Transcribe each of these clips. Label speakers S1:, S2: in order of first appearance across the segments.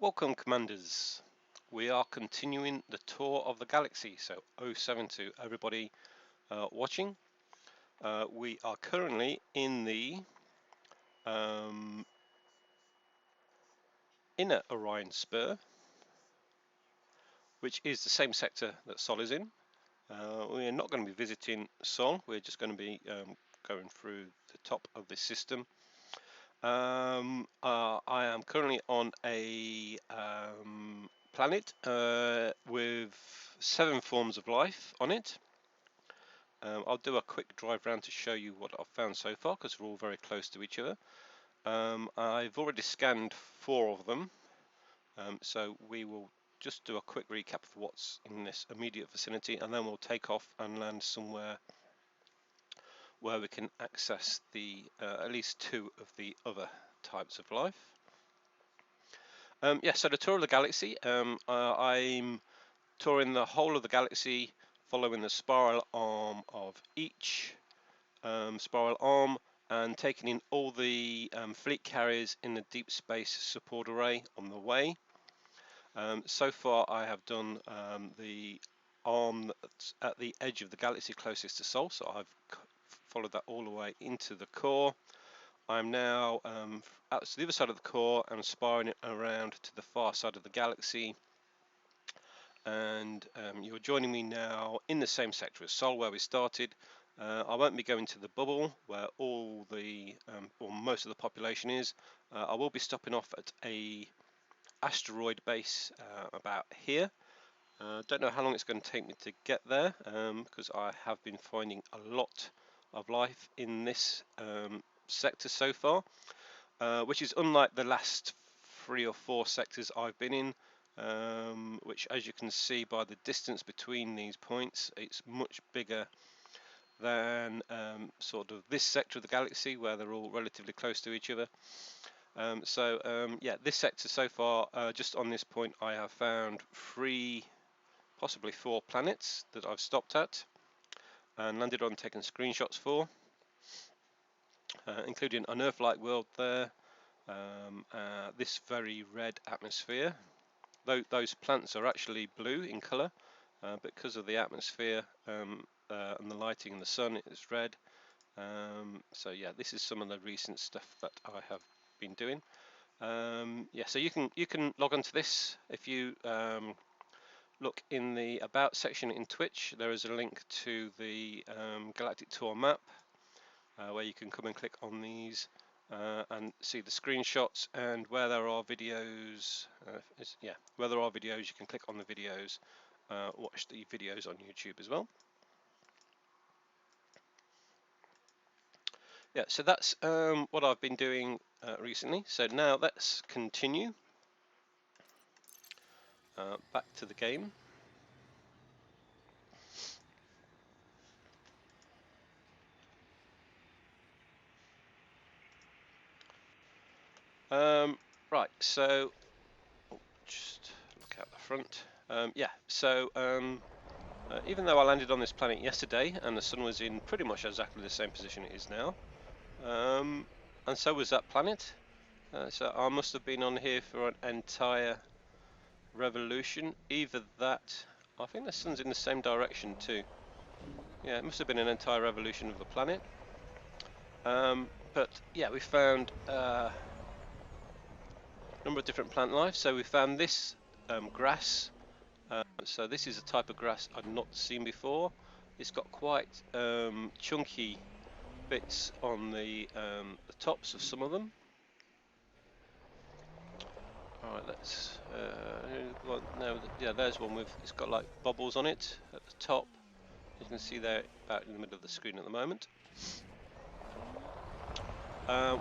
S1: Welcome, Commanders. We are continuing the tour of the galaxy, so 07 to everybody watching. We are currently in the inner Orion Spur, which is the same sector that Sol is in. We are not going to be visiting Sol, we're just going to be going through the top of this system. I am currently on a planet with 7 forms of life on it. I'll do a quick drive round to show you what I've found so far, because they're all very close to each other. I've already scanned 4 of them, so we will just do a quick recap of what's in this immediate vicinity, and then we'll take off and land somewhere where we can access the at least 2 of the other types of life. So the tour of the galaxy, I'm touring the whole of the galaxy following the spiral arm of each spiral arm and taking in all the fleet carriers in the deep space support array on the way. So far I have done the arm that's at the edge of the galaxy closest to Sol, so I've followed that all the way into the core. I'm now out to the other side of the core and spiraling around to the far side of the galaxy, and you're joining me now in the same sector as Sol where we started. I won't be going to the bubble where all the or most of the population is. I will be stopping off at a asteroid base about here. Don't know how long it's going to take me to get there, because I have been finding a lot of life in this sector so far, which is unlike the last 3 or 4 sectors I've been in, which, as you can see by the distance between these points, it's much bigger than sort of this sector of the galaxy where they're all relatively close to each other. Yeah, this sector so far, just on this point, I have found 3, possibly 4 planets that I've stopped at and landed on taking screenshots for, including an Earth-like world there, this very red atmosphere. Those plants are actually blue in colour, because of the atmosphere and the lighting and the sun, it is red. So yeah, this is some of the recent stuff that I have been doing. Yeah, so you can log on to this if you look in the About section in Twitch. There is a link to the Galactic Tour map where you can come and click on these and see the screenshots, and where there are videos, where there are videos, you can click on the videos, watch the videos on YouTube as well. Yeah, so that's what I've been doing recently. So now let's continue back to the game. Right, so just look out the front. Even though I landed on this planet yesterday and the sun was in pretty much exactly the same position it is now, and so was that planet, so I must have been on here for an entire revolution. Either that, I think the sun's in the same direction too. Yeah, it must have been an entire revolution of the planet. But yeah, we found a number of different plant life. So we found this grass. So this is a type of grass I'd not seen before. It's got quite chunky bits on the tops of some of them. All right, let's. Yeah, there's one with. It's got like bubbles on it at the top. You can see there, about in the middle of the screen at the moment.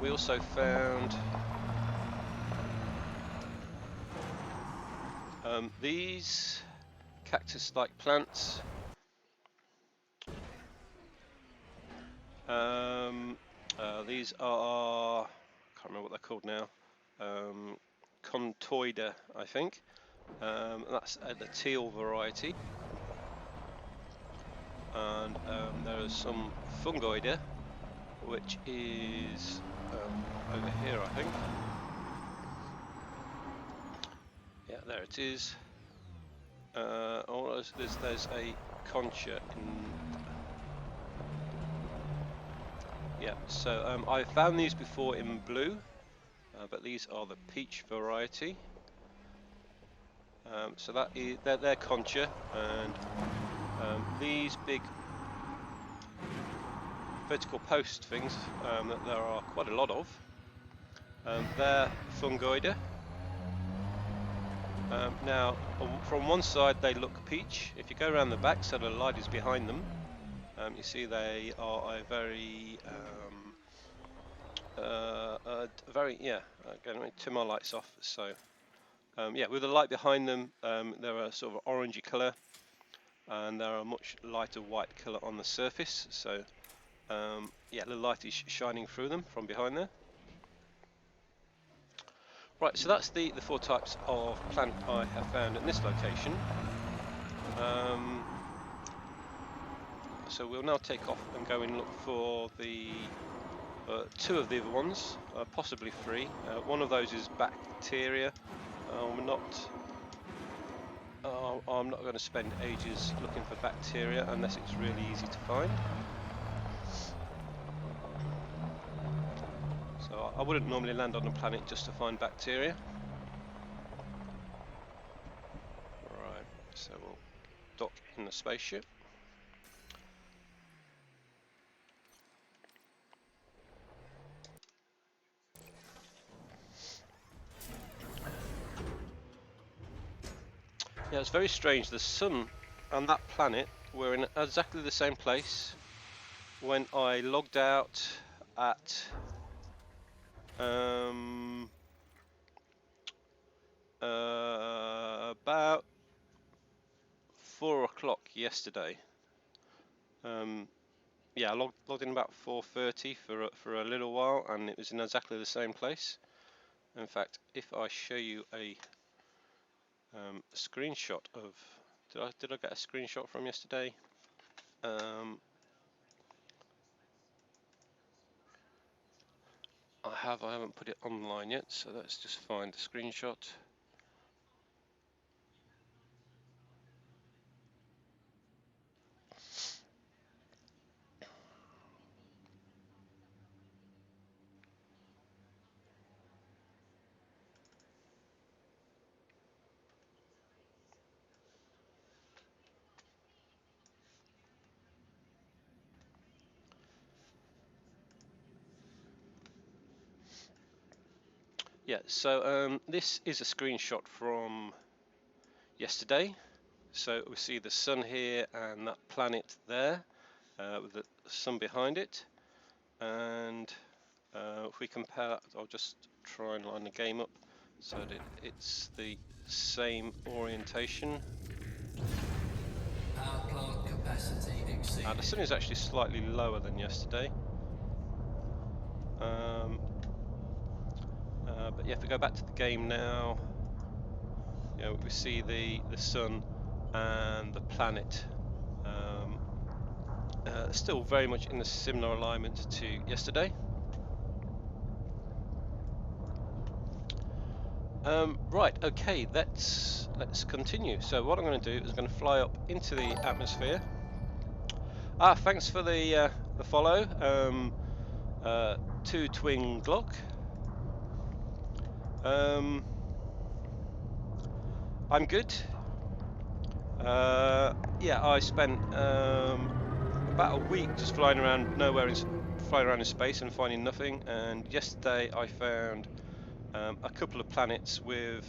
S1: We also found these cactus-like plants. These are, I can't remember what they're called now, Contoida, I think. That's the teal variety. And there is some fungoida, which is over here, I think. There it is. There's a concha in. Yeah, so I found these before in blue, but these are the peach variety. So that is they're concha, and these big vertical post things that there are quite a lot of. They're fungoida. Now, from one side they look peach. If you go around the back, so the light is behind them, you see they are a very, going to turn my lights off. So, yeah, with the light behind them, they're a sort of orangey colour, and they're a much lighter white colour on the surface. So, yeah, the light is shining through them from behind there. Right, so that's the 4 types of plant I have found in this location. So we'll now take off and go and look for the 2 of the other ones, possibly 3. One of those is bacteria. I'm not going to spend ages looking for bacteria unless it's really easy to find. So I wouldn't normally land on a planet just to find bacteria. Right, so we'll dock in the spaceship. Yeah, it's very strange. The sun and that planet were in exactly the same place when I logged out at about 4 o'clock yesterday. Yeah, I logged in about 4:30 for a little while, and it was in exactly the same place. In fact, if I show you a screenshot of, did I get a screenshot from yesterday? I haven't put it online yet, so let's just find the screenshot. Yeah, so this is a screenshot from yesterday. So we see the sun here and that planet there, with the sun behind it. And if we compare, I'll just try and line the game up so that it's the same orientation.
S2: Power plant capacity exceeded.
S1: The sun is actually slightly lower than yesterday. But yeah, if we go back to the game now, you know, we see the sun and the planet still very much in a similar alignment to yesterday. Right, okay, let's continue. So what I'm going to do is I'm going to fly up into the atmosphere. Thanks for the follow, to Twin Glock. I'm good. Yeah, I spent about a week just flying around in space and finding nothing. And yesterday I found a couple of planets with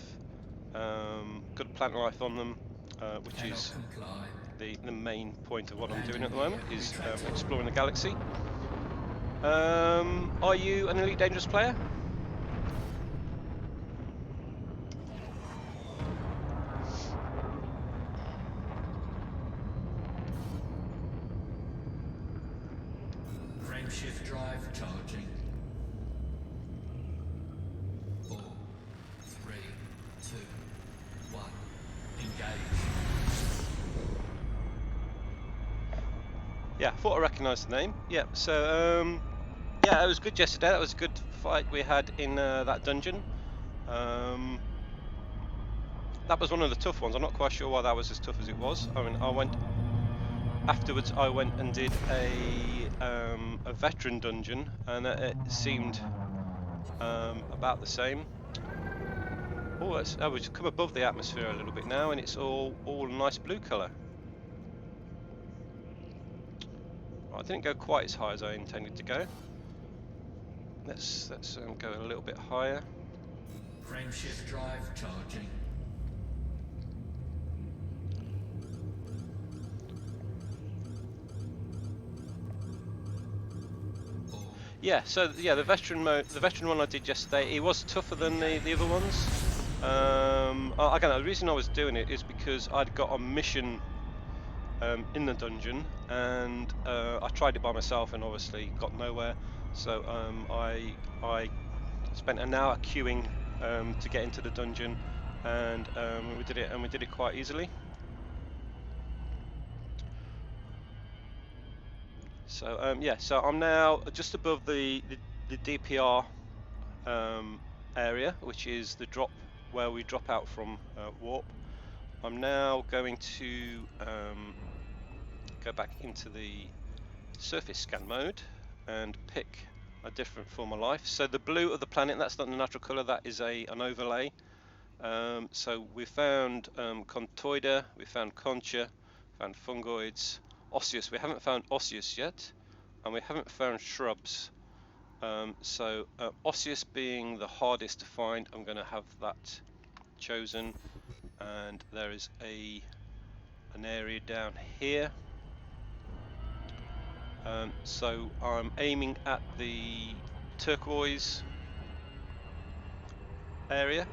S1: good plant life on them, which is the main point of what I'm doing at the moment, is exploring the galaxy. Are you an Elite Dangerous player?
S2: Frameshift drive charging. 4, 3, 2, 1. Engage.
S1: Yeah, thought I recognised the name. Yeah, so yeah, it was good yesterday. That was a good fight we had in that dungeon. that was one of the tough ones. I'm not quite sure why that was as tough as it was. I mean, afterwards. I went and did a veteran dungeon, and it seemed about the same. Oh, we've come above the atmosphere a little bit now, and it's all nice blue colour. I didn't go quite as high as I intended to go. Let's go a little bit higher.
S2: Frameshift drive charging.
S1: Yeah, so yeah, the veteran one I did yesterday, it was tougher than the other ones. Again, the reason I was doing it is because I'd got a mission in the dungeon, and I tried it by myself and obviously got nowhere. So I spent an hour queuing to get into the dungeon, and we did it quite easily. So yeah, so I'm now just above the DPR area, which is the drop where we drop out from warp. I'm now going to go back into the surface scan mode and pick a different form of life. So the blue of the planet, that's not the natural colour, that is an overlay. So we found Contoida, we found Concha, found fungoids, osseous. We haven't found osseous yet, and we haven't found shrubs. So osseous being the hardest to find, I'm going to have that chosen. And there is an area down here. So I'm aiming at the turquoise area.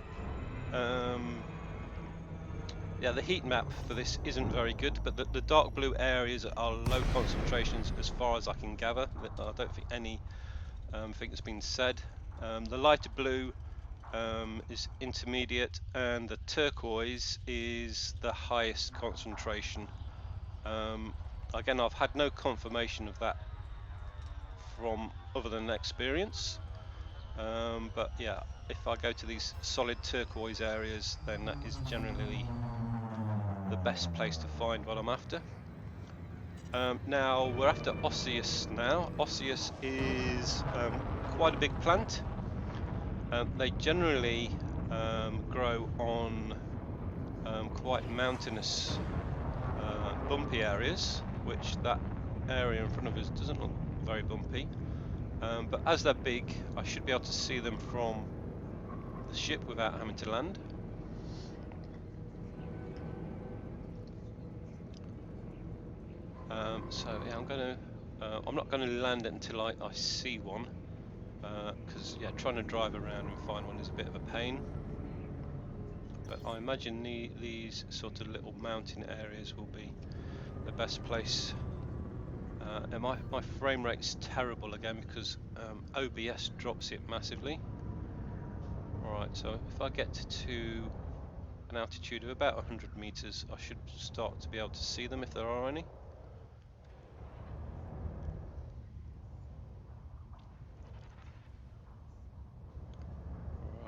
S1: Yeah, the heat map for this isn't very good, but the dark blue areas are low concentrations as far as I can gather. I don't think anything has been said. The lighter blue is intermediate, and the turquoise is the highest concentration. Again, I've had no confirmation of that from other than experience, but yeah, if I go to these solid turquoise areas, then that is generally the best place to find what I'm after. Now we're after osseous now. Osseous is quite a big plant. They generally grow on quite mountainous, bumpy areas, which that area in front of us doesn't look very bumpy. But as they're big, I should be able to see them from the ship without having to land. So yeah, I'm not going to land it until I see one, because yeah, trying to drive around and find one is a bit of a pain. But I imagine these sort of little mountain areas will be the best place. And my frame rate's terrible again because OBS drops it massively. Alright, so if I get to an altitude of about 100 meters, I should start to be able to see them if there are any.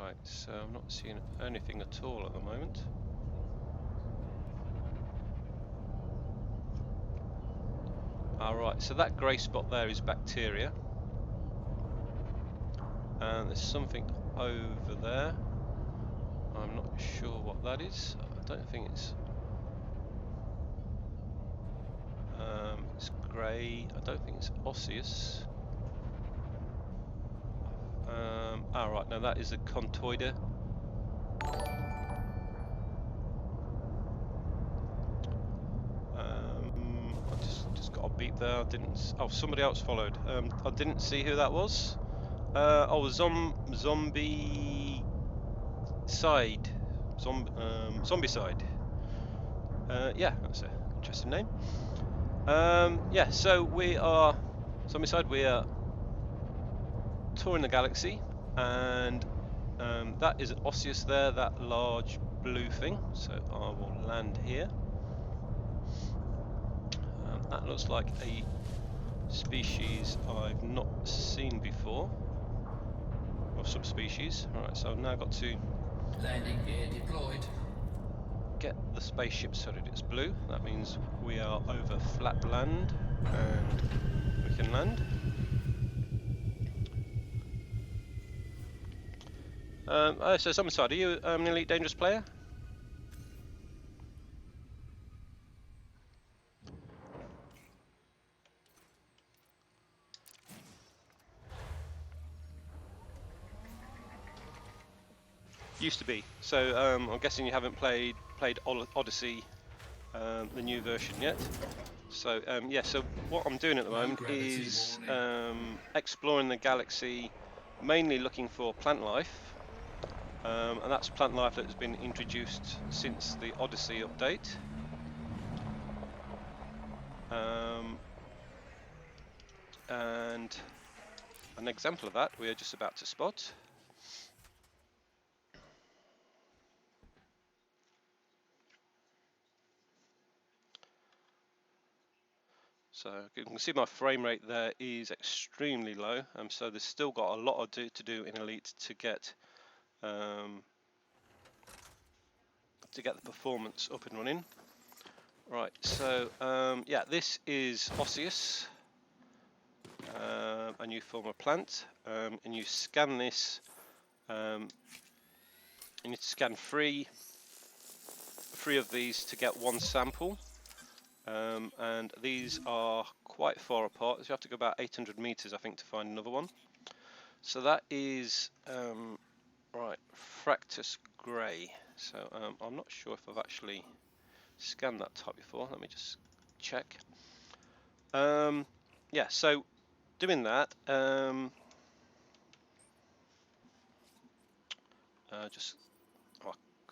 S1: Right, so I'm not seeing anything at all at the moment. Alright, so that grey spot there is bacteria. And there's something over there. I'm not sure what that is. I don't think it's grey. I don't think it's osseous. Right, now that is a contoida. I just got a beep there. I didn't. Oh, somebody else followed. I didn't see who that was. Oh, zombie side. Zombie side. Yeah, that's an interesting name. Yeah, so we are zombie side. We are touring the galaxy, and that is osseous there, that large blue thing. So I will land here. That looks like a species I've not seen before, or subspecies. Alright, so I've now got to
S2: Landing gear deployed.
S1: get the spaceship so that it's blue. That means we are over flat land and we can land. So Summerside, are you an Elite Dangerous player? Used to be. So I'm guessing you haven't played Odyssey, the new version yet. So yeah, so what I'm doing at the moment is exploring the galaxy, mainly looking for plant life, and that's plant life that has been introduced since the Odyssey update. And an example of that we are just about to spot. So you can see my frame rate there is extremely low, so there's still got a lot to do in Elite to get the performance up and running. Right, so yeah, this is Osseous, a new form of plant, and you scan this. You need to scan three of these to get one sample. And these are quite far apart, so you have to go about 800 meters, I think, to find another one. So that is right, Fractus Grey. So I'm not sure if I've actually scanned that type before. Let me just check. Yeah, so doing that, just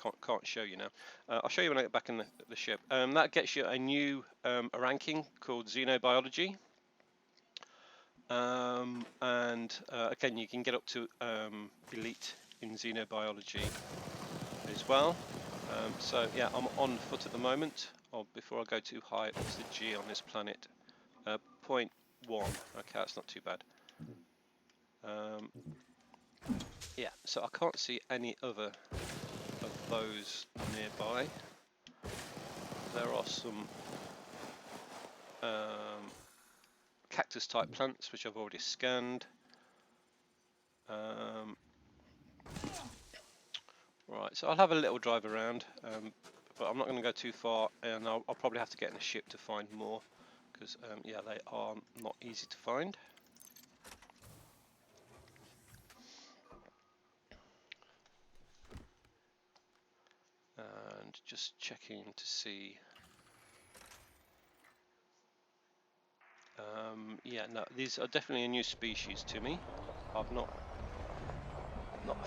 S1: I can't show you now. I'll show you when I get back in the ship. That gets you a new a ranking called Xenobiology. And again, you can get up to Elite in Xenobiology as well. So yeah, I'm on foot at the moment. Before I go too high, what's the G on this planet? 0.1. Okay, that's not too bad. Yeah, so I can't see any other of those nearby. There are some cactus type plants which I've already scanned. Right, so I'll have a little drive around, but I'm not going to go too far, and I'll probably have to get in a ship to find more, because yeah, they are not easy to find. And just checking to see. Yeah, no, these are definitely a new species to me. I've not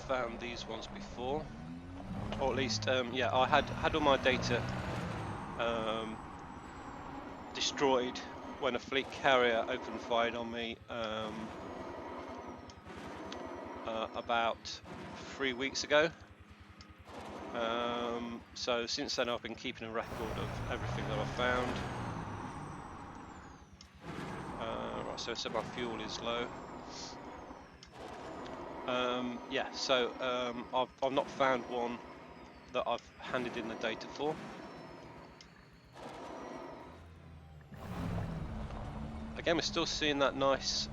S1: found these ones before, or at least yeah, I had all my data destroyed when a fleet carrier opened fire on me about 3 weeks ago. So since then I've been keeping a record of everything that I've found. Right, so my fuel is low. Yeah, so I've not found one that I've handed in the data for. Again, we're still seeing that nice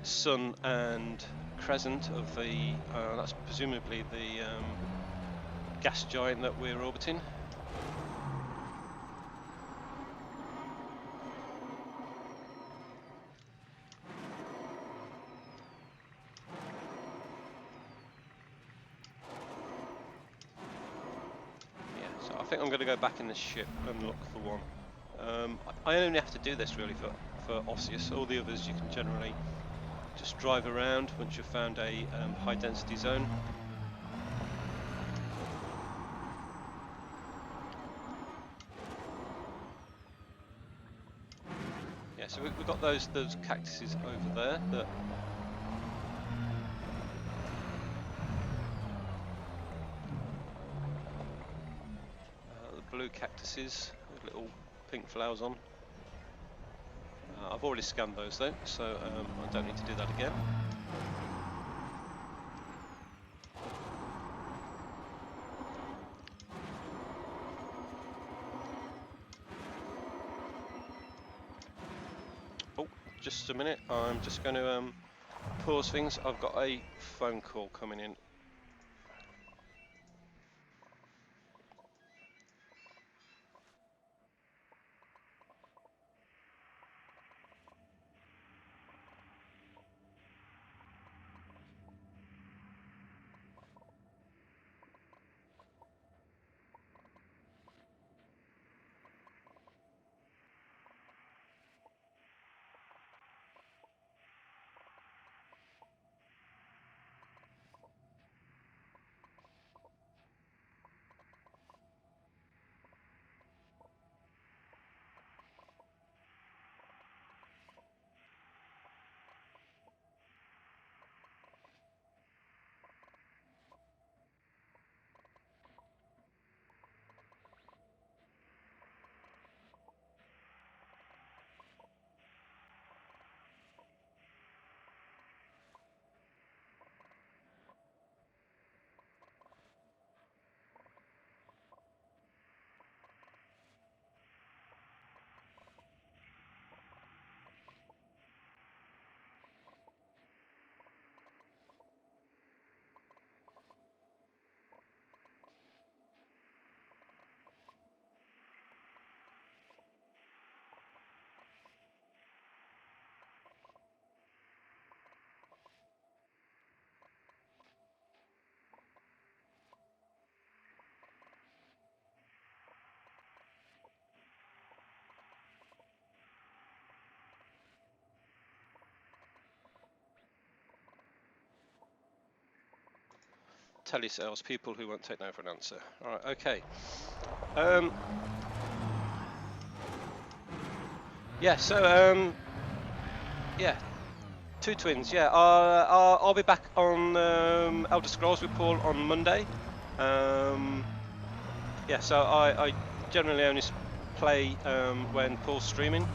S1: sun and crescent of the, that's presumably the gas giant that we're orbiting. Yeah, so I think I'm going to go back in this ship and look for one. I only have to do this really for Osseous. All the others you can generally just drive around once you've found a high density zone. Yeah, so we've got those cactuses over there that the blue cactuses with little pink flowers on. I've already scanned those though, so I don't need to do that again. just a minute. I'm just going to pause things. I've got a phone call coming in. Telesales people who won't take no for an answer. All right, okay. Yeah, so yeah, two twins. Yeah, I'll be back on Elder Scrolls with Paul on Monday. Yeah, so I generally only play when Paul's streaming.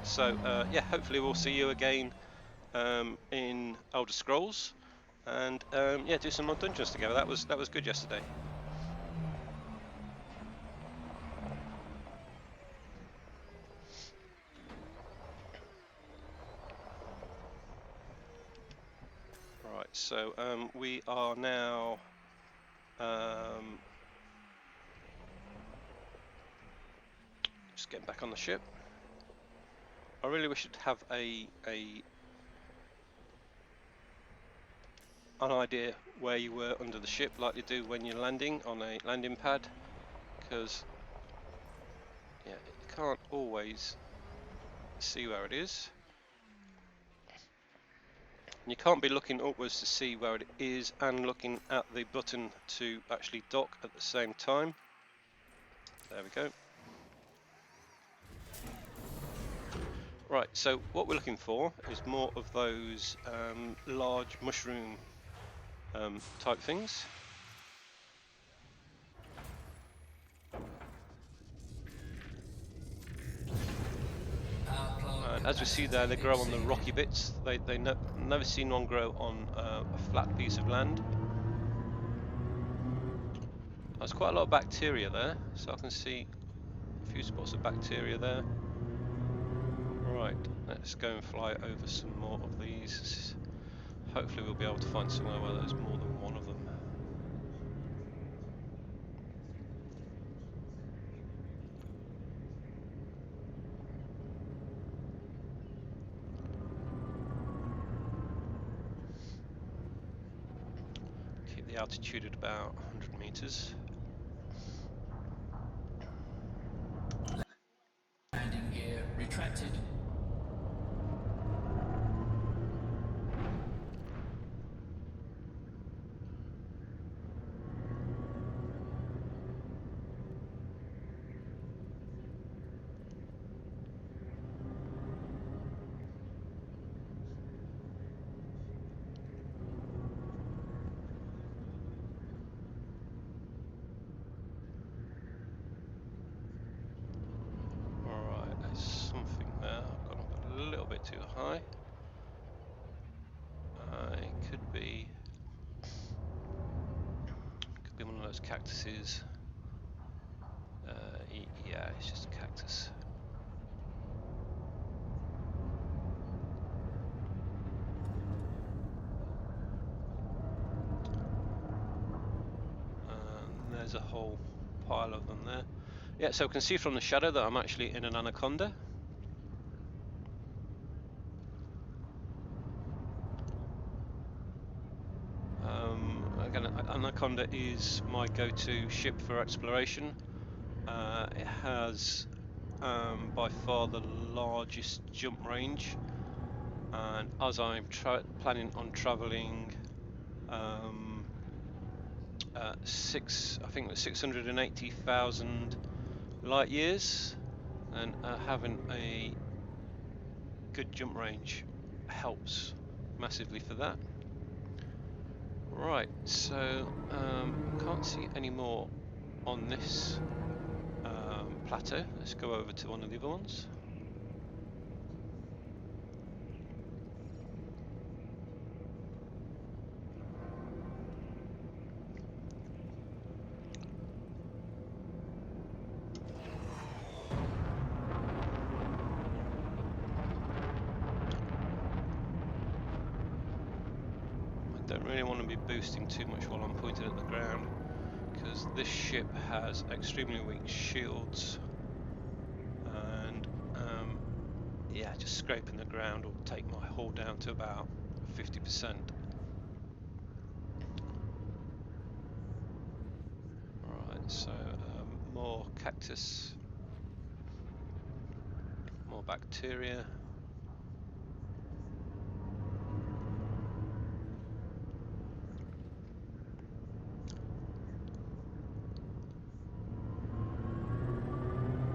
S1: So yeah, hopefully we'll see you again in Elder Scrolls, and yeah, do some more dungeons together. That was good yesterday. Right, so we are now just getting back on the ship. I really wish you'd have an idea where you were under the ship, like you do when you're landing on a landing pad, because yeah, you can't always see where it is. And you can't be looking upwards to see where it is and looking at the button to actually dock at the same time. There we go. Right, so what we're looking for is more of those large mushroom type things. And as we see there, they grow on the rocky bits. They never seen one grow on a flat piece of land. There's quite a lot of bacteria there, so I can see a few spots of bacteria there. Right, let's go and fly over some more of these. Hopefully we'll be able to find somewhere where there's more than one of them. Keep the altitude at about 100 meters.
S2: Landing gear retracted.
S1: Alright, there's something there. I've gone up a little bit too high. It could be one of those cactuses. Yeah, it's just a cactus. there's a whole pile of them there. Yeah, so we can see from the shadow that I'm actually in an anaconda. Again, anaconda is my go-to ship for exploration. It has by far the largest jump range, and as I'm planning on traveling I think 680,000 light years, and having a good jump range helps massively for that. Right, so can't see any more on this plateau. Let's go over to one of the other ones. I don't really want to be boosting too much while I'm pointing at the ground, because this ship has extremely weak shields, and yeah, just scraping the ground will take my hull down to about 50%. Right, so more cactus, more bacteria.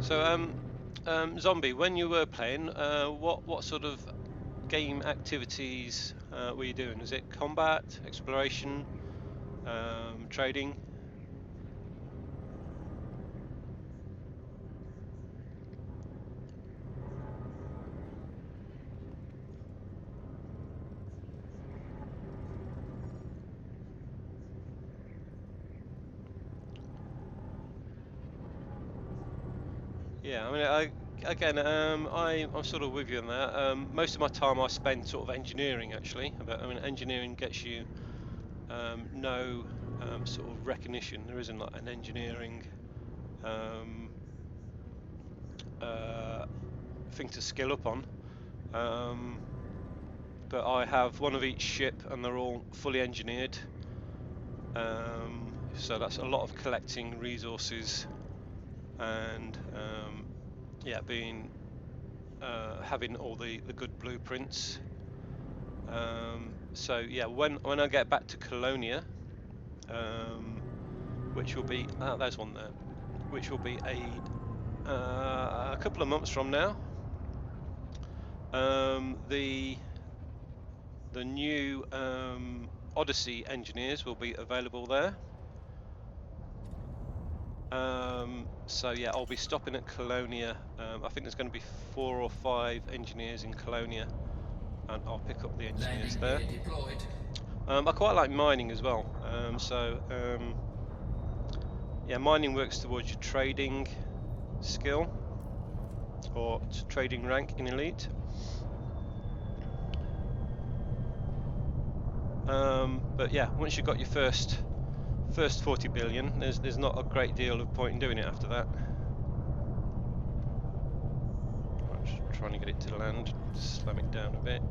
S1: So Zombie, when you were playing, what sort of game activities were you doing? Was it combat, exploration, trading? Yeah, I mean, I'm sort of with you on that. Most of my time I spend sort of engineering actually. But I mean, engineering gets you no sort of recognition. There isn't like an engineering thing to skill up on. But I have one of each ship, and they're all fully engineered. So that's a lot of collecting resources, and yeah, having all the good blueprints. So yeah, when I get back to Colonia, which will be there's one there, which will be a couple of months from now. The new Odyssey engineers will be available there. So yeah, I'll be stopping at Colonia. I think there's going to be 4 or 5 engineers in Colonia, and I'll pick up the engineers there. I quite like mining as well. Yeah, mining works towards your trading skill or trading rank in Elite. But yeah, once you've got your first 40 billion, there's not a great deal of point in doing it after that. I'm just trying to get it to land, slam it down a bit.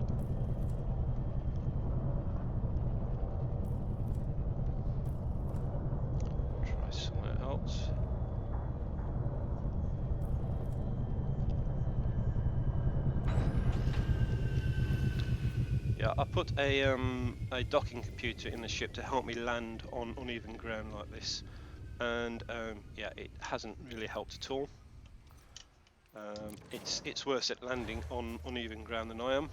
S1: Try somewhere else. Yeah, I put a docking computer in the ship to help me land on uneven ground like this, and yeah, it hasn't really helped at all. It's worse at landing on uneven ground than I am.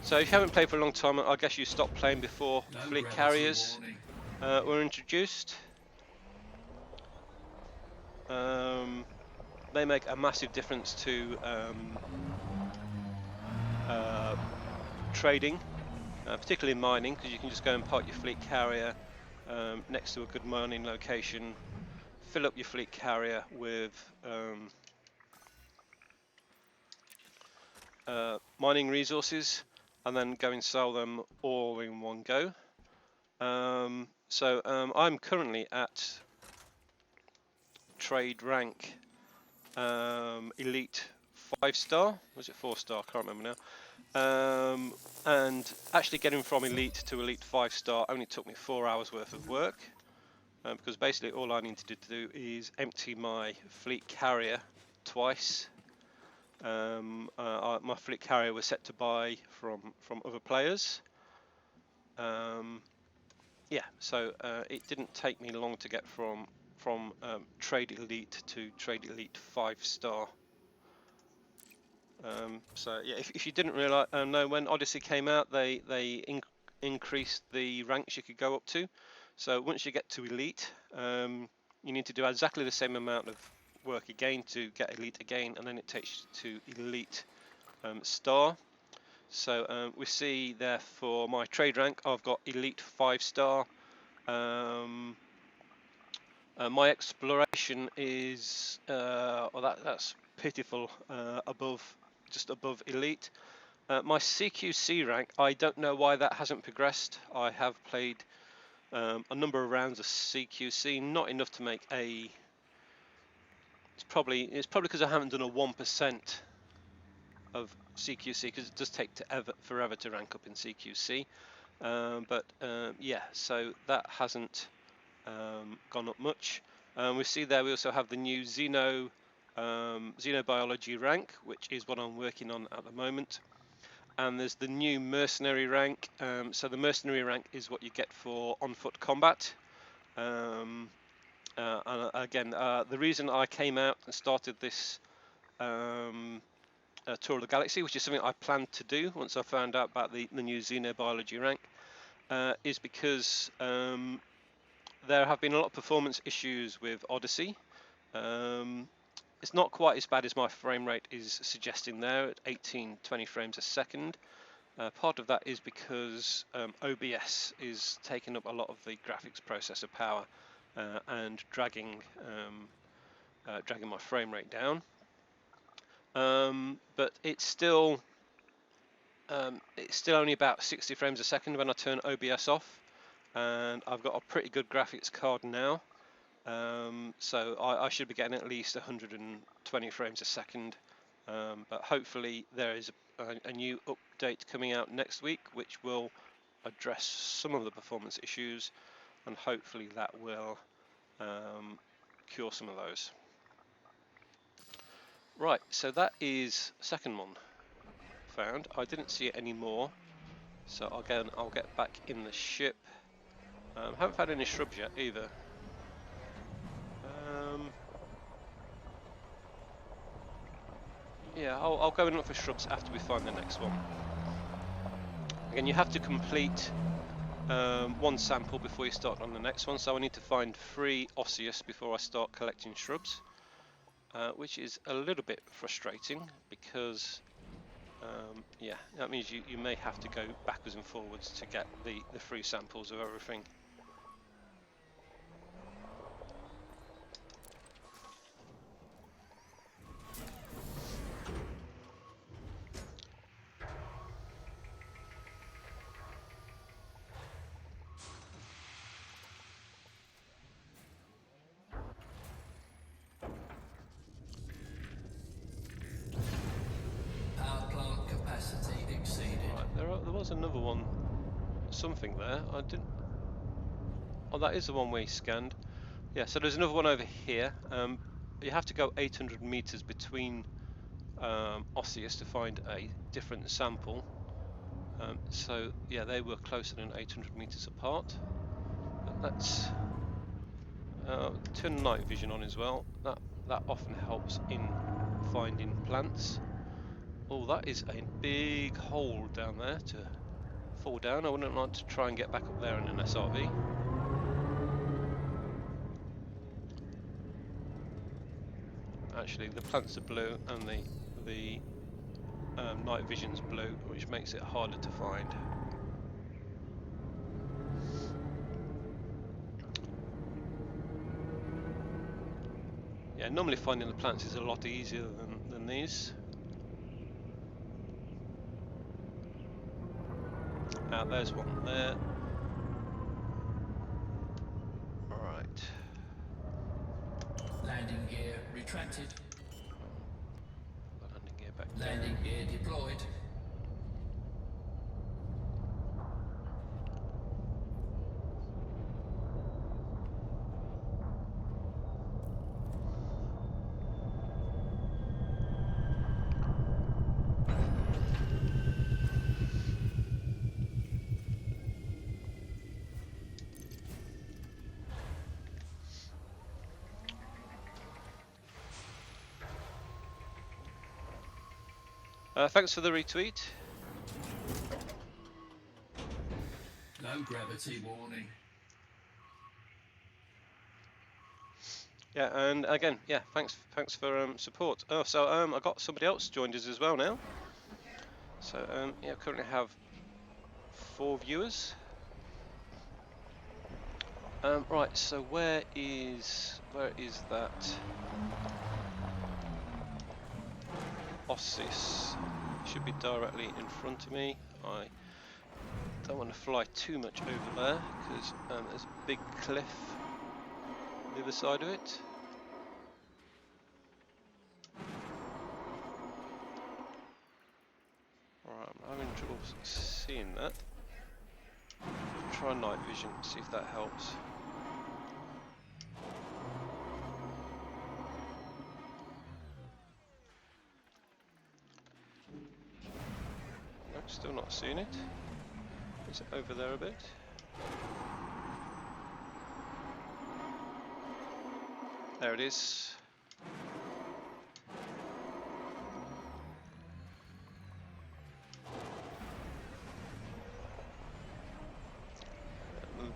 S1: So if you haven't played for a long time, I guess you stopped playing before fleet carriers were introduced. They make a massive difference to trading, particularly in mining, because you can just go and park your fleet carrier next to a good mining location, fill up your fleet carrier with mining resources, and then go and sell them all in one go. I'm currently at trade rank elite 5-star. Was it 4-star? I can't remember now. And actually getting from elite to elite 5-star only took me 4 hours worth of work, because basically all I needed to do is empty my fleet carrier twice. My fleet carrier was set to buy from other players. Yeah, so it didn't take me long to get from trade elite to trade elite 5-star. So yeah, if you didn't realize, know, when Odyssey came out, they increased the ranks you could go up to. So once you get to elite, you need to do exactly the same amount of work again to get elite again, and then it takes you to elite star. So we see there for my trade rank, I've got elite 5-star. My exploration is that's pitiful, just above elite. My CQC rank, I don't know why that hasn't progressed. I have played a number of rounds of CQC, not enough to make a. It's probably because I haven't done a 1% of CQC, because it does take forever to rank up in CQC. Yeah, so that hasn't gone up much. We see there we also have the new Xenobiology rank, which is what I'm working on at the moment. And there's the new mercenary rank. So the mercenary rank is what you get for on-foot combat. And again, the reason I came out and started this tour of the galaxy, which is something I planned to do once I found out about the new Xenobiology rank, is because there have been a lot of performance issues with Odyssey. It's not quite as bad as my frame rate is suggesting there at 18-20 frames a second. Part of that is because OBS is taking up a lot of the graphics processor power and dragging my frame rate down. But it's still only about 60 frames a second when I turn OBS off, and I've got a pretty good graphics card now. So I should be getting at least 120 frames a second, but hopefully there is a new update coming out next week which will address some of the performance issues, and hopefully that will cure some of those. Right, so that is the second one found. I didn't see it anymore, so again I'll get back in the ship. Haven't found any shrubs yet either. Yeah, I'll go and look for shrubs after we find the next one. Again, you have to complete one sample before you start on the next one, so I need to find 3 osseous before I start collecting shrubs, which is a little bit frustrating because yeah, that means you may have to go backwards and forwards to get the 3 samples of everything.
S2: Power plant capacity exceeded.
S1: Right, there was another one, something there. I didn't. Oh, that is the one we scanned. Yeah, so there's another one over here. You have to go 800 meters between osseous to find a different sample. So yeah, they were closer than 800 meters apart. But let's turn night vision on as well. That often helps in finding plants. Oh, that is a big hole down there to fall down. I wouldn't like to try and get back up there in an SRV. Actually, the plants are blue and the night vision's blue, which makes it harder to find. Yeah, normally finding the plants is a lot easier than these. There's one there. Alright.
S2: Landing gear retracted.
S1: Put the landing gear back
S2: Landing
S1: down.
S2: gear deployed.
S1: Thanks for the retweet.
S2: Low gravity warning.
S1: Yeah, and again, yeah, thanks for support. Oh, so I got somebody else joined us as well now. So yeah, currently have 4 viewers. Right, so where is that Ossis? Should be directly in front of me. I don't want to fly too much over there because there's a big cliff on the other side of it. Alright, I'm having trouble seeing that. Try night vision, see if that helps. No, still not seeing it. Is it over there a bit? There it is.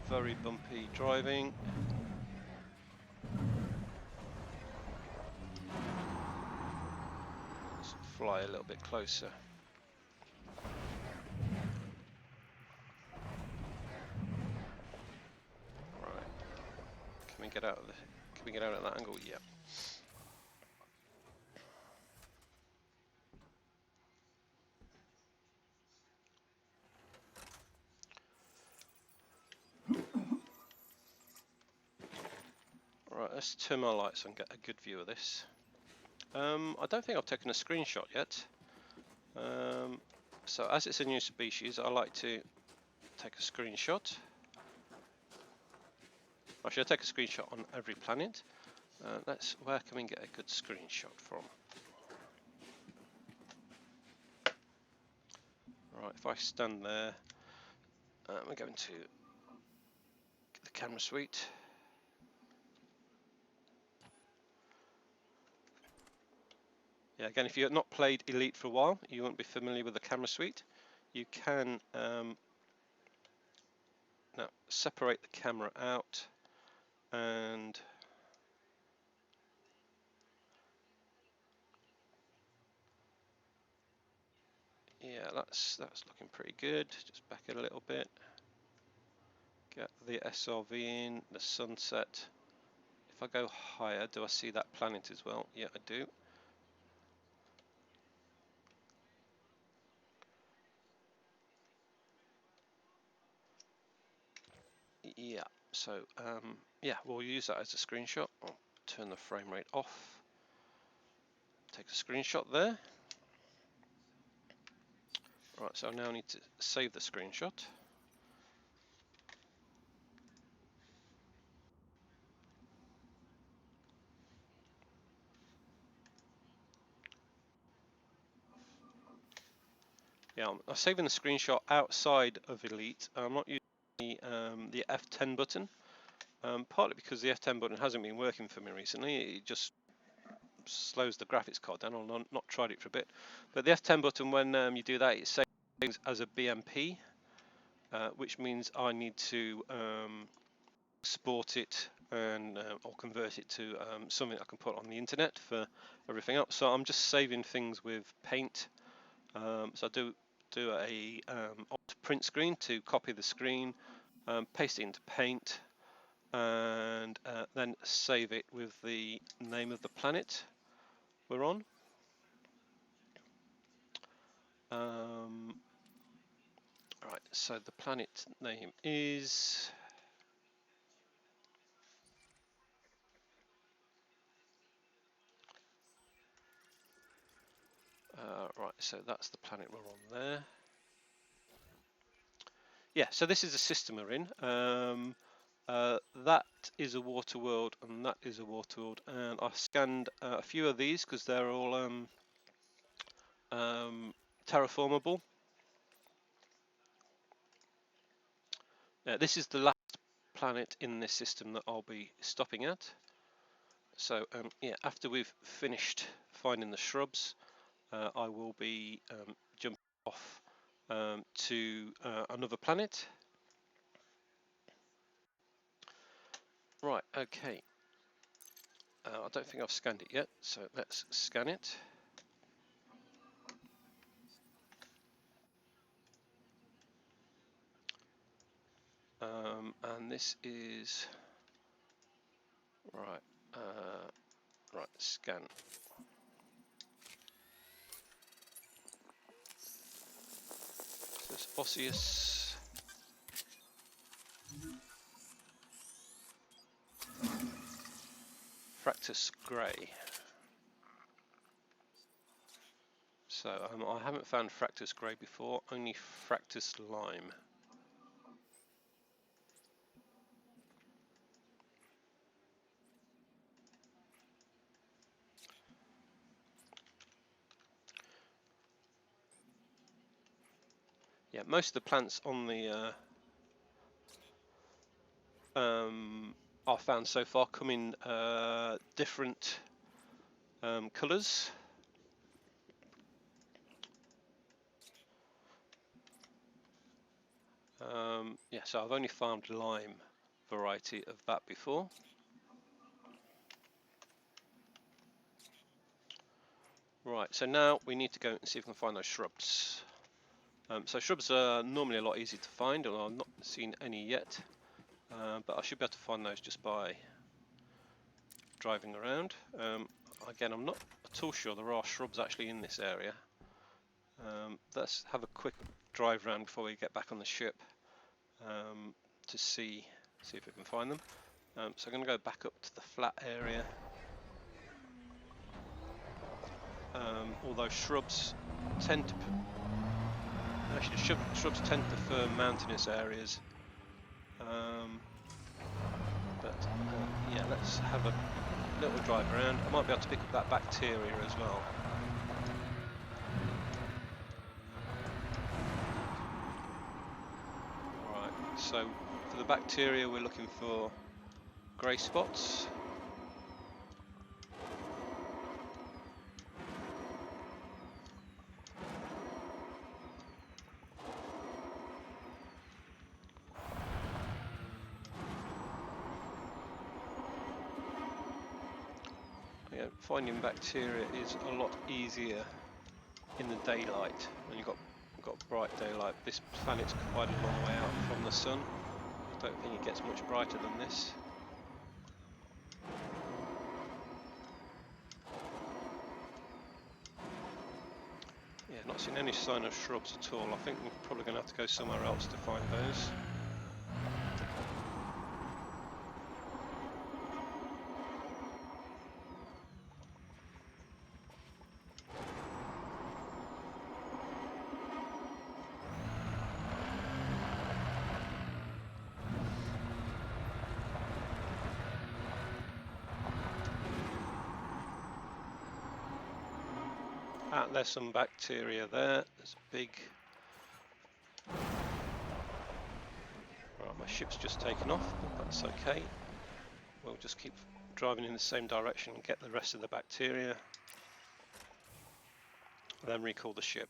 S1: Very bumpy driving. Let's fly a little bit closer. Right. Can we get out of the? Can we get out at that angle? Yeah. Right. Let's turn my lights on and get a good view of this. I don't think I've taken a screenshot yet. So as it's a new species, I like to take a screenshot. I should take a screenshot on every planet. Where can we get a good screenshot from? Right, if I stand there, we're going to the camera suite. Yeah, again, if you've not played Elite for a while, you won't be familiar with the camera suite. You can now separate the camera out and yeah, that's looking pretty good. Just back it a little bit. Get the SRV in, the sunset. If I go higher, do I see that planet as well? Yeah, I do. Yeah, so yeah, we'll use that as a screenshot. I'll turn the frame rate off. Take a screenshot there. Right, so I now need to save the screenshot. Yeah, I'm saving the screenshot outside of Elite. I'm not using the F10 button, partly because the F10 button hasn't been working for me recently. It just slows the graphics card down. I've not tried it for a bit. But the F10 button, when you do that, it saves as a BMP, which means I need to export it and or convert it to something I can put on the internet for everything else. So I'm just saving things with Paint. So I do a Alt print screen to copy the screen, paste it into Paint, and then save it with the name of the planet we're on. Right, Right, so the planet name is right, so that's the planet we're on there. Yeah, so this is the system we're in. That is a water world, and that is a water world, and I scanned a few of these because they're all terraformable. This is the last planet in this system that I'll be stopping at. So yeah, after we've finished finding the shrubs, I will be jumping off to another planet. Right, okay. I don't think I've scanned it yet, so let's scan it. And this is right. Right, scan. So it's osseous. Fractus grey. So I haven't found Fractus grey before, only Fractus lime. Yeah, most of the plants on the I've found so far come in different colours. Yeah, so I've only found lime variety of that before. Right, so now we need to go and see if we can find those shrubs. So shrubs are normally a lot easier to find, and I've not seen any yet, but I should be able to find those just by driving around. Again, I'm not at all sure there are shrubs actually in this area. Let's have a quick drive around before we get back on the ship to see if we can find them. So I'm going to go back up to the flat area. Although shrubs tend to actually shrubs tend to prefer mountainous areas. But yeah, let's have a little drive around. I might be able to pick up that bacteria as well. Right, so for the bacteria we're looking for grey spots. Yeah, finding bacteria is a lot easier in the daylight when you've got bright daylight. This planet's quite a long way out from the sun. I don't think it gets much brighter than this. Yeah, not seen any sign of shrubs at all. I think we're probably going to have to go somewhere else to find those. There's some bacteria there. There's a big... Right, my ship's just taken off, but that's okay. We'll just keep driving in the same direction and get the rest of the bacteria, then recall the ship.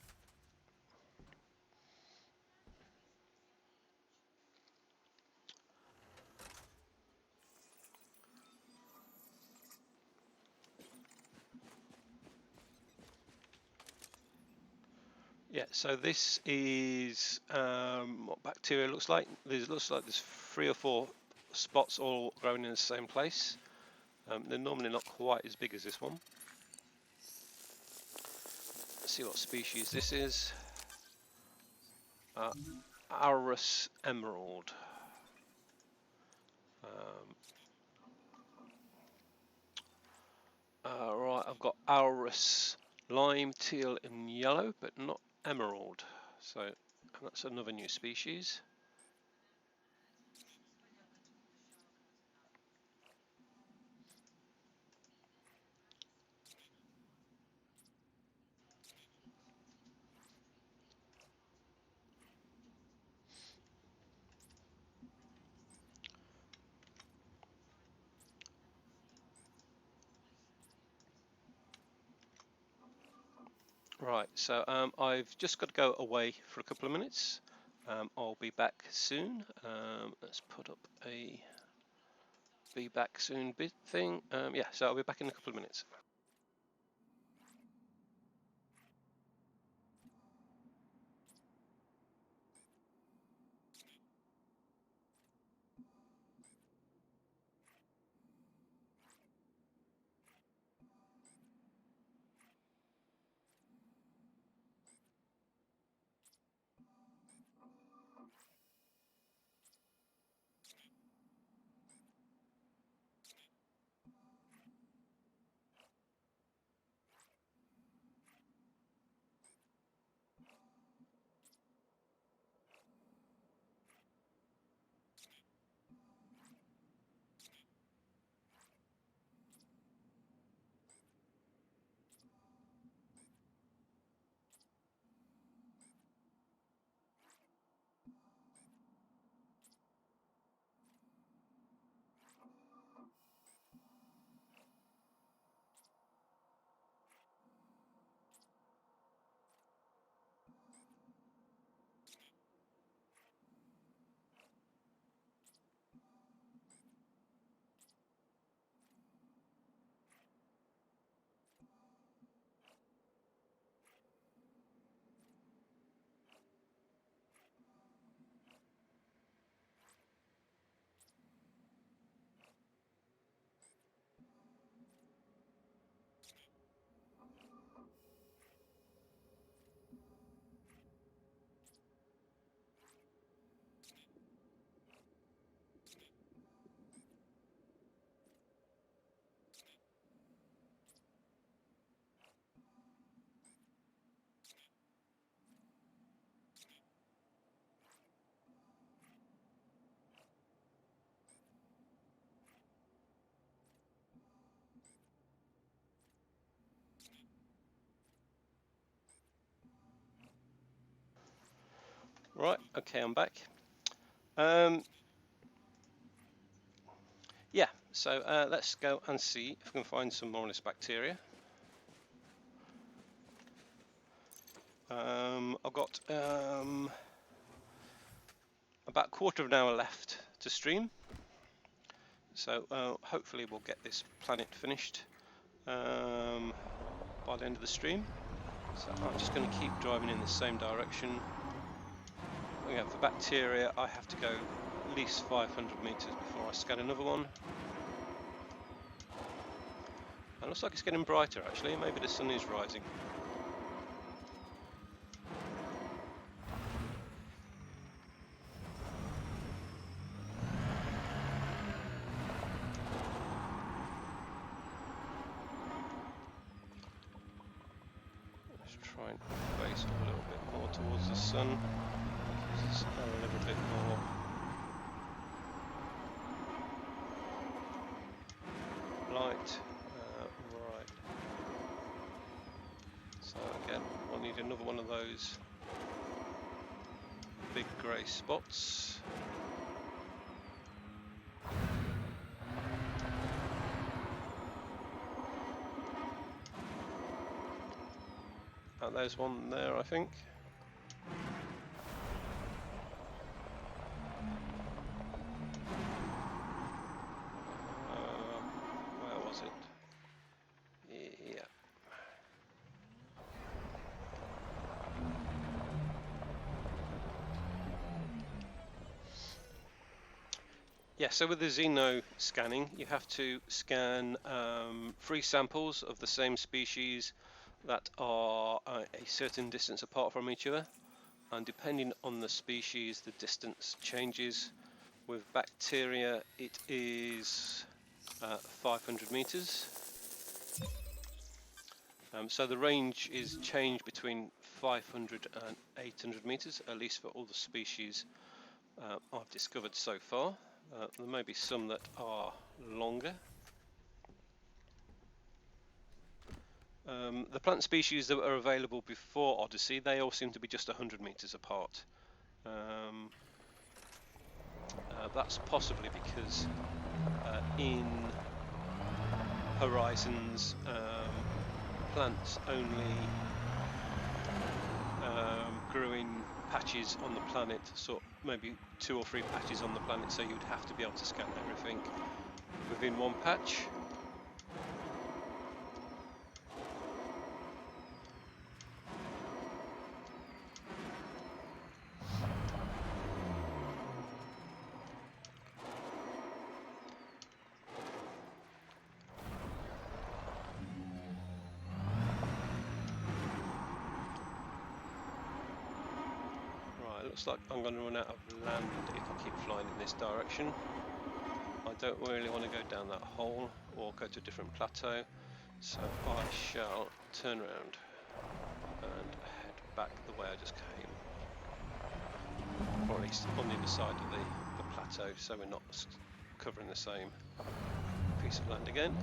S1: Yeah, so this is what bacteria looks like. Looks like there's 3 or 4 spots all growing in the same place. They're normally not quite as big as this one. Let's see what species this is. Aurus Emerald. Right, I've got Aurus Lime, Teal and Yellow, but not Emerald. So that's another new species. Right, so I've just got to go away for a couple of minutes. I'll be back soon. Let's put up a be back soon bit thing. Yeah, so I'll be back in a couple of minutes. Right, okay, I'm back. Yeah, so let's go and see if we can find some more of this bacteria. I've got about a quarter of an hour left to stream, so hopefully we'll get this planet finished by the end of the stream. So I'm just going to keep driving in the same direction. Again, for bacteria, I have to go at least 500 meters before I scan another one. It looks like it's getting brighter actually, maybe the sun is rising. Let's try and face a little bit more towards the sun. It's a little bit more light. Right. So again, we'll need another one of those big grey spots. There's one there, I think. Where was it? Yeah. Yeah, so with the Xeno scanning, you have to scan 3 samples of the same species that are a certain distance apart from each other. and depending on the species the distance changes. With bacteria it is 500 meters. So the range is changed between 500 and 800 meters, at least for all the species I've discovered so far. There may be some that are longer. The plant species that are available before Odyssey, they all seem to be just 100 meters apart. That's possibly because in Horizons plants only grew in patches on the planet, so maybe 2 or 3 patches on the planet, so you'd have to be able to scan everything within one patch. Looks like I'm going to run out of land if I keep flying in this direction. I don't really want to go down that hole or go to a different plateau, so I shall turn around and head back the way I just came, or at least on the other side of the plateau, so we're not covering the same piece of land again.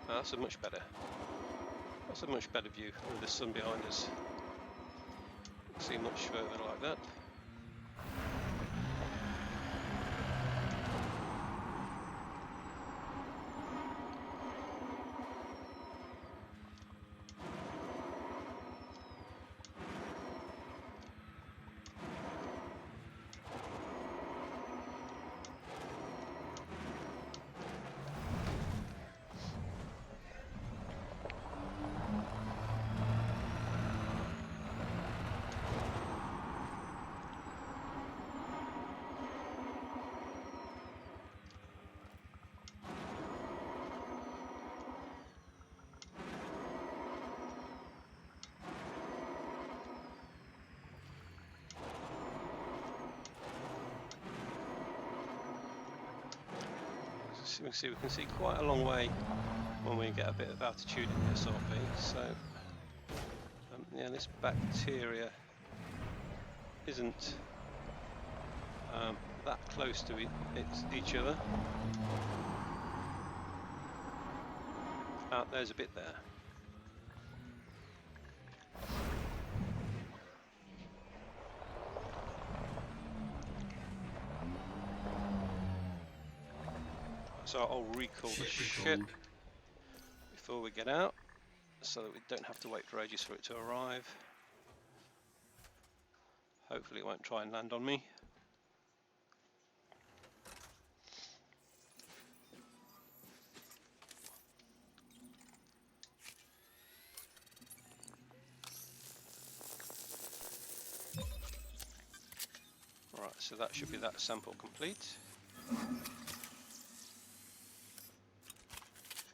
S1: That's a much better view with the sun behind us. See much further like that. We can see quite a long way when we get a bit of altitude in the SRP. So yeah, this bacteria isn't that close to each other. There's a bit there. So I'll recall the ship before we get out, so that we don't have to wait for ages for it to arrive. Hopefully it won't try and land on me. Right, so that should be that sample complete.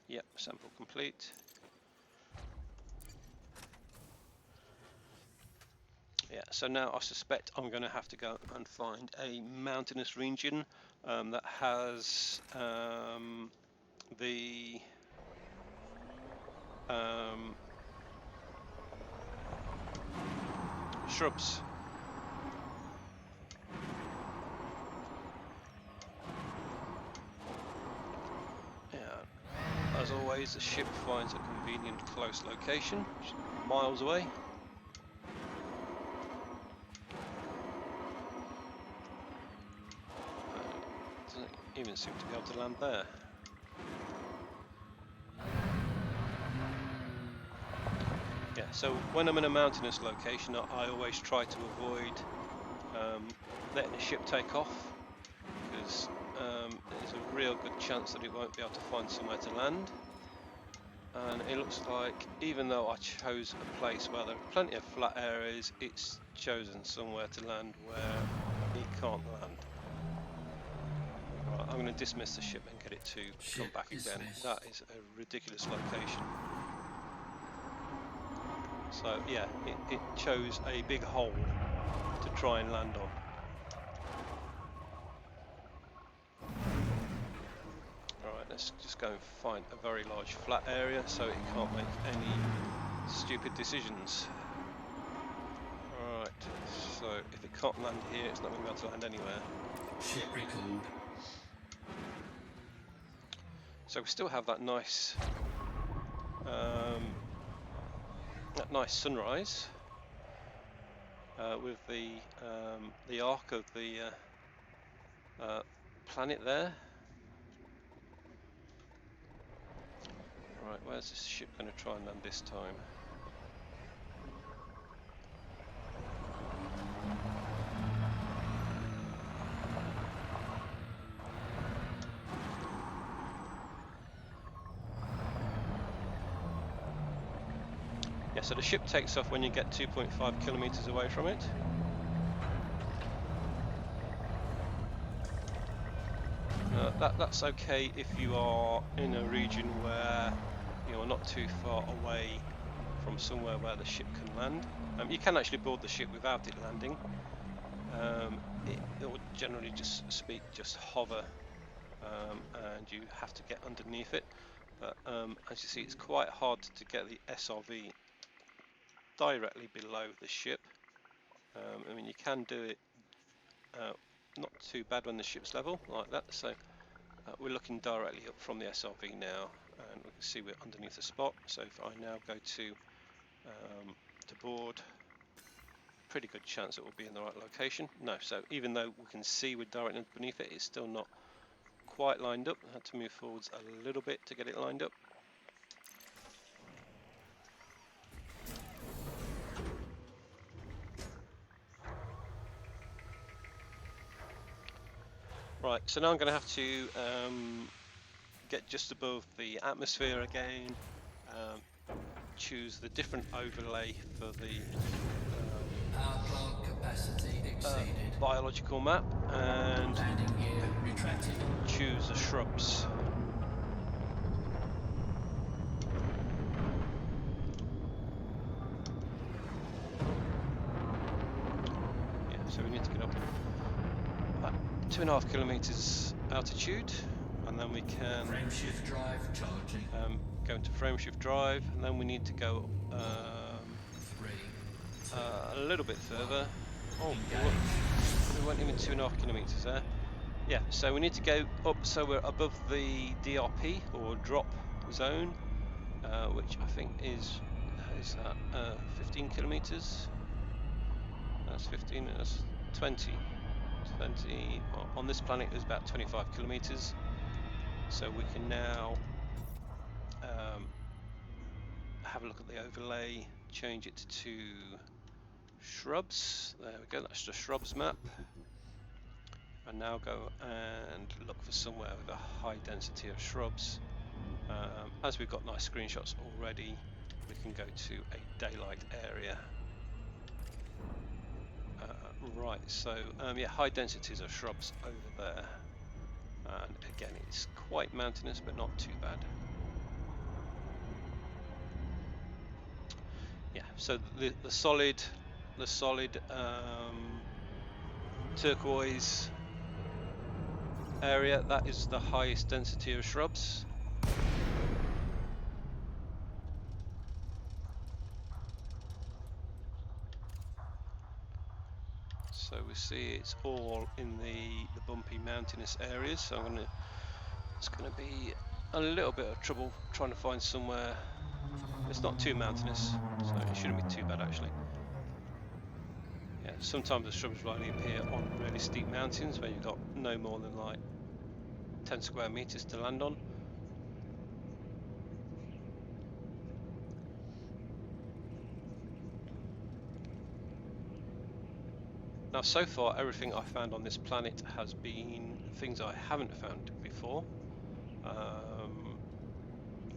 S1: Yep, sample complete. Yeah, so now I suspect I'm going to have to go and find a mountainous region that has the shrubs. As always, the ship finds a convenient close location, which is miles away. Doesn't even seem to be able to land there. Yeah, so when I'm in a mountainous location, I always try to avoid letting the ship take off, because there's a real good chance that it won't be able to find somewhere to land. And it looks like, even though I chose a place where there are plenty of flat areas, it's chosen somewhere to land where it can't land. Right, Right, I'm going to dismiss the ship and get it to come
S2: Ship
S1: back again.
S2: dismissed.
S1: That is a ridiculous location. So yeah, it chose a big hole to try and land on. Alright, let's just go and find a very large flat area so it can't make any stupid decisions. Alright, so if it can't land here, it's not going to be able to land anywhere.
S2: Ship recalled.
S1: So we still have that nice sunrise with the arc of the planet there. Right, where's this ship going to try and land this time? Yeah, so the ship takes off when you get 2.5 kilometers away from it. That's okay if you are in a region where you're not too far away from somewhere where the ship can land. You can actually board the ship without it landing. It will generally just hover, and you have to get underneath it. But as you see, it's quite hard to get the SRV directly below the ship. I mean, you can do it not too bad when the ship's level like that. So we're looking directly up from the SRV now, and we can see we're underneath the spot. So if I now go to board, pretty good chance it will be in the right location. No, so even though we can see we're directly beneath it, it's still not quite lined up. I had to move forwards a little bit to get it lined up. Right, so now I'm going to have to get just above the atmosphere again, choose the different overlay for the
S2: Power plant capacity exceeded.
S1: biological map, and
S2: Landing gear retracted.
S1: choose the shrubs. Yeah, so we need to get up at 2.5 kilometers altitude, and then we can
S2: Frameshift drive charging.
S1: go into frameshift drive, and then we need to go
S2: 3, 2,
S1: a little bit further. Oh,
S2: engage.
S1: we weren't even 2.5 kilometers there. Yeah, so we need to go up so we're above the DRP or drop zone, which I think is 15 kilometers. That's 15. That's 20. 20 on this planet is about 25 kilometers. So we can now have a look at the overlay, change it to shrubs. There we go. That's the shrubs map. And now go and look for somewhere with a high density of shrubs. As we've got nice screenshots already, we can go to a daylight area. Right, so yeah, high densities of shrubs over there. And again, it's quite mountainous, but not too bad. Yeah, so the solid turquoise area, that is the highest density of shrubs. So we see it's all in the bumpy mountainous areas. So it's going to be a little bit of trouble trying to find somewhere. It's not too mountainous, so it shouldn't be too bad actually. Yeah, sometimes the shrubs will only appear on really steep mountains where you've got no more than like 10 square meters to land on. Now, so far, everything I found on this planet has been things I haven't found before,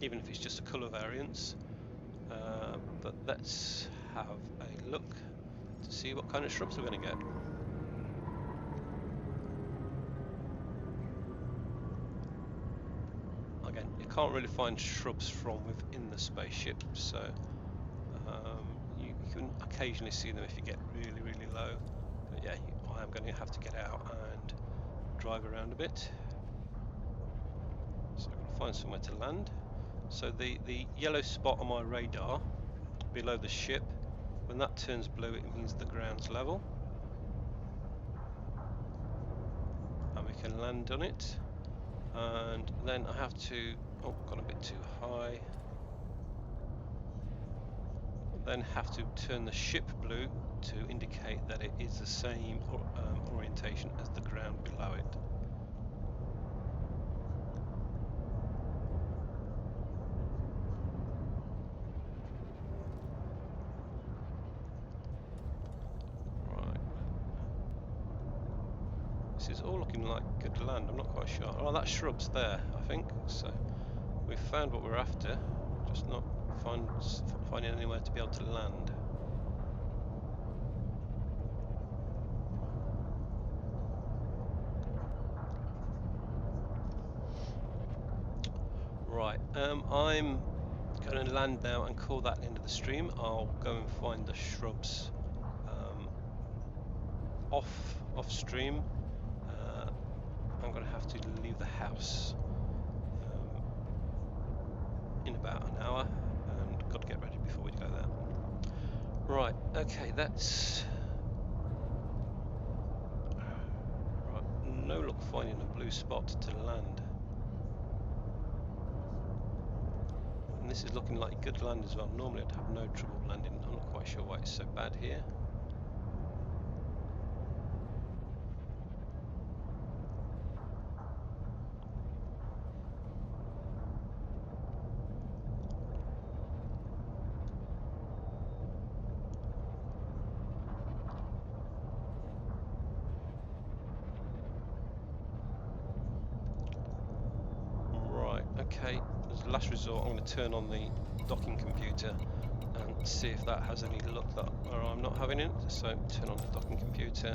S1: even if it's just a colour variance. But let's have a look to see what kind of shrubs we're going to get. can't really find shrubs from within the spaceship, so you can occasionally see them if you get really, really low. But yeah, I am going to have to get out and drive around a bit. So I've got to find somewhere to land. So the yellow spot on my radar below the ship, when that turns blue, it means the ground's level. And we can land on it. And then I have to, oh, gone a bit too high. Then have to turn the ship blue to indicate that it is the same orientation as the ground below it. Right. This is all looking like good land, I'm not quite sure. Oh, that shrub's there, I think. So we've found what we're after, just not finding anywhere to be able to land. Right, I'm going to land now and call that the end of the stream. I'll go and find the shrubs off stream. I'm going to have to leave the house in about an hour, and got to get ready before we go there. Right, okay, that's right. No luck finding a blue spot to land. And this is looking like good land as well. Normally I'd have no trouble landing. I'm not quite sure why it's so bad here. Right, okay, as a last resort I'm going to turn on the docking computer and see if that has any luck that where I'm not having it. So turn on the docking computer.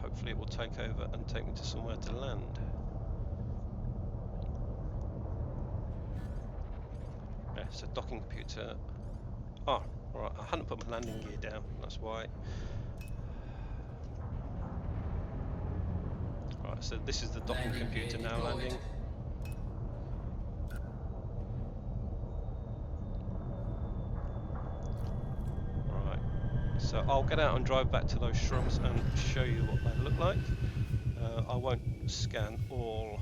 S1: Hopefully it will take over and take me to somewhere to land. Yeah, so docking computer. Ah, right, I hadn't put my landing gear down, that's why. Right, so this is the docking
S2: Landing
S1: computer
S2: gear
S1: now
S2: deployed.
S1: landing. Right, so I'll get out and drive back to those shrubs and show you what they look like. I won't scan all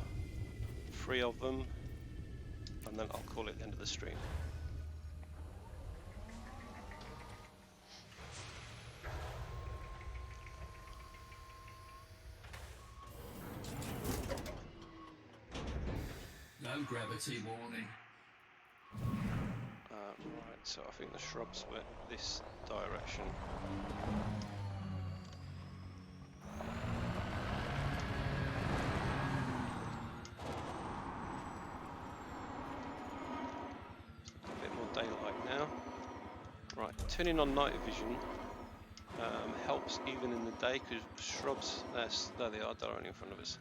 S1: 3 of them, and then I'll call it the end of the stream.
S2: Low gravity warning.
S1: Right, so I think the shrubs were this direction. A bit more daylight now. Right, turning on night vision helps even in the day, because shrubs, there they are directly in front of us.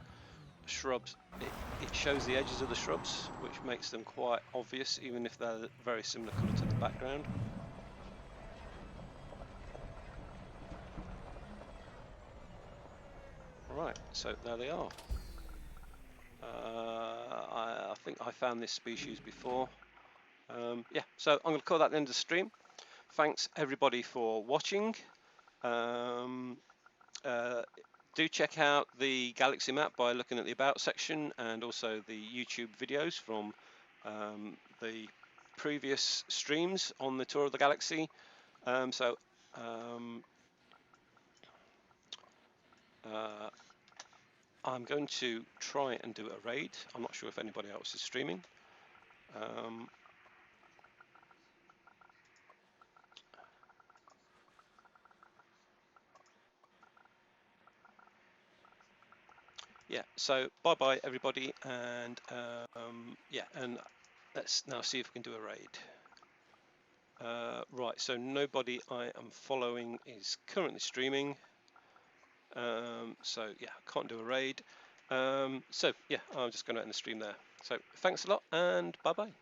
S1: Shrubs, it shows the edges of the shrubs, which makes them quite obvious even if they're very similar colour to the background. Right, so there they are. I think I found this species before. Yeah, so I'm going to call that the end of the stream. Thanks everybody for watching. Do check out the galaxy map by looking at the about section, and also the YouTube videos from the previous streams on the tour of the galaxy. I'm going to try and do a raid. I'm not sure if anybody else is streaming. Yeah, so bye bye everybody, and yeah, and let's now see if we can do a raid. Right, so nobody I am following is currently streaming. So yeah, I can't do a raid. So yeah, I'm just going to end the stream there. So thanks a lot and bye bye.